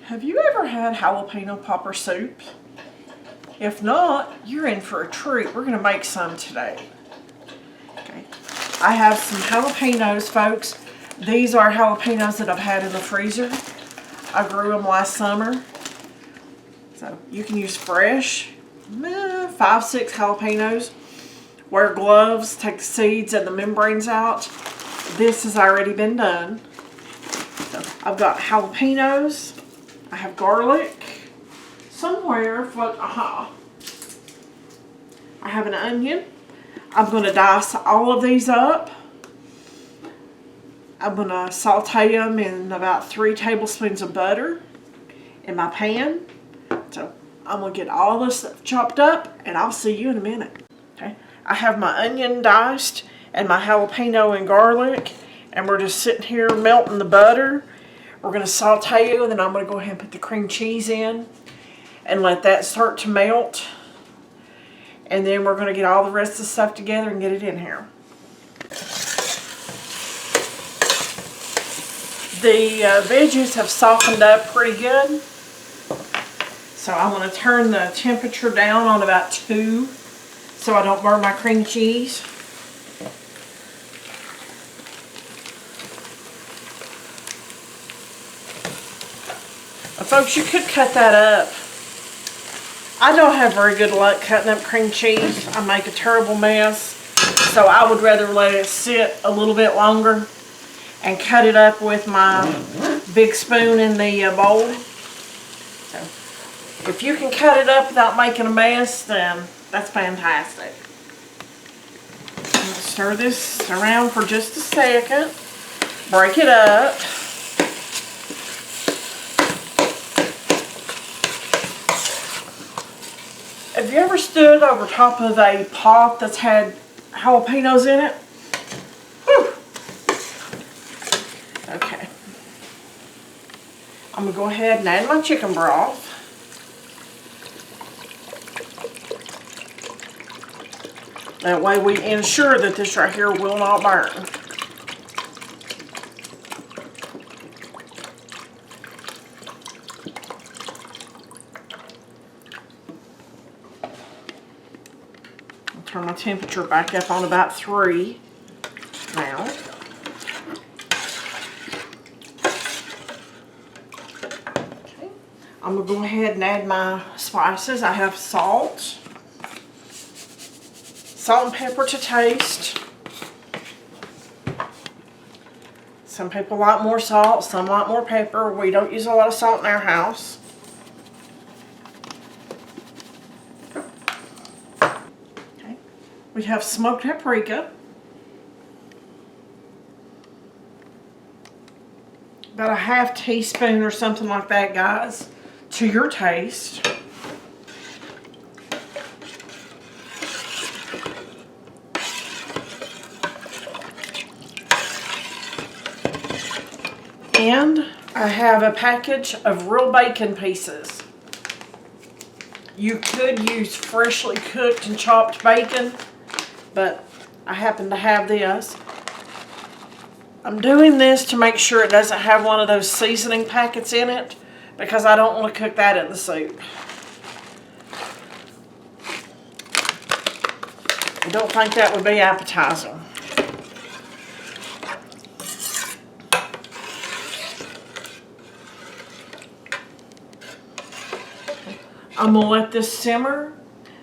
Have you ever had jalapeno popper soup? If not, you're in for a treat. We're going to make some today. Okay. I have some jalapenos, folks. These are jalapenos that I've had in the freezer. I grew them last summer. So you can use fresh, 5-6 jalapenos. Wear gloves, take the seeds and the membranes out. This has already been done. So I've got jalapenos. I have garlic somewhere. I have an onion. I'm going to dice all of these up. I'm going to saute them in about 3 tablespoons of butter in my pan. So I'm going to get all this stuff chopped up and I'll see you in a minute. Okay. I have my onion diced and my jalapeno and garlic, and we're just sitting here melting the butter. We're going to saute it, and then I'm going to go ahead and put the cream cheese in and let that start to melt. And then we're going to get all the rest of the stuff together and get it in here. The veggies have softened up pretty good. So I'm going to turn the temperature down on about 2 so I don't burn my cream cheese. Folks, you could cut that up. I don't have very good luck cutting up cream cheese. I make a terrible mess. So I would rather let it sit a little bit longer and cut it up with my big spoon in the bowl. So if you can cut it up without making a mess, then that's fantastic. I'm going to stir this around for just a second. Break it up. Have you ever stood over top of a pot that's had jalapenos in it? Whew. Okay. I'm going to go ahead and add my chicken broth. That way we ensure that this right here will not burn. Turn my temperature back up on about 3 now. Okay. I'm going to go ahead and add my spices. I have salt. Salt and pepper to taste. Some people like more salt, some like more pepper. We don't use a lot of salt in our house. We have smoked paprika, about a ½ teaspoon or something like that, guys, to your taste. And I have a package of real bacon pieces. You could use freshly cooked and chopped bacon, but I happen to have this. I'm doing this to make sure it doesn't have one of those seasoning packets in it, because I don't want to cook that in the soup. I don't think that would be appetizing. I'm going to let this simmer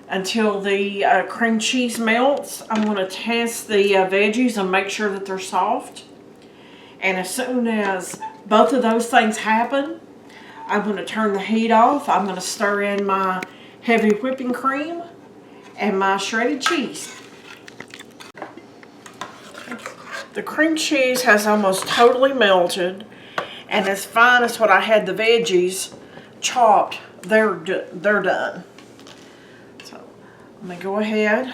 until the cream cheese melts. I'm going to test the veggies and make sure that they're soft. And as soon as both of those things happen, I'm going to turn the heat off. I'm going to stir in my heavy whipping cream and my shredded cheese. The cream cheese has almost totally melted, and as fine as what I had the veggies chopped, they're done. So I'm going to go ahead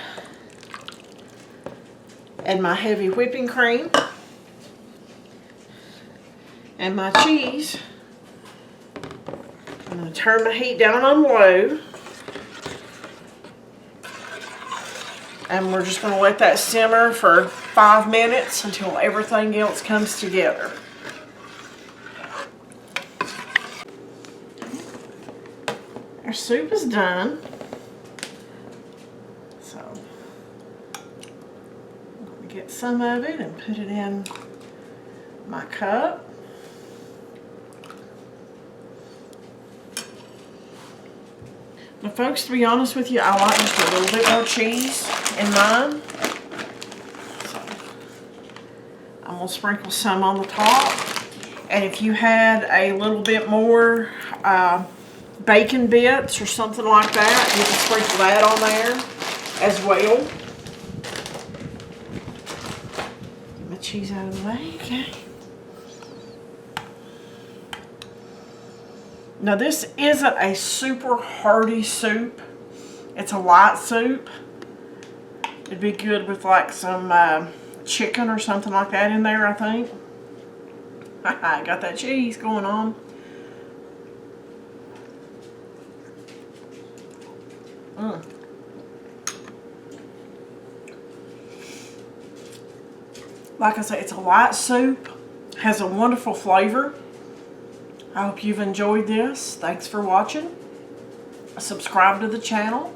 and my heavy whipping cream and my cheese. I'm going to turn my heat down on low, and we're just going to let that simmer for 5 minutes until everything else comes together. Our soup is done. So I'm going to get some of it and put it in my cup. Now folks, to be honest with you, I like just a little bit more cheese in mine. So I'm going to sprinkle some on the top. And if you had a little bit more bacon bits or something like that, you can sprinkle that on there as well. Get my cheese out of the way, okay. Now this isn't a super hearty soup. It's a light soup. It'd be good with like some chicken or something like that in there, I think. I got that cheese going on. Like I say, it's a light soup. Has a wonderful flavor. I hope you've enjoyed this. Thanks for watching. Subscribe to the channel.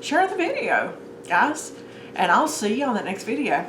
Share the video, guys. And I'll see you on the next video.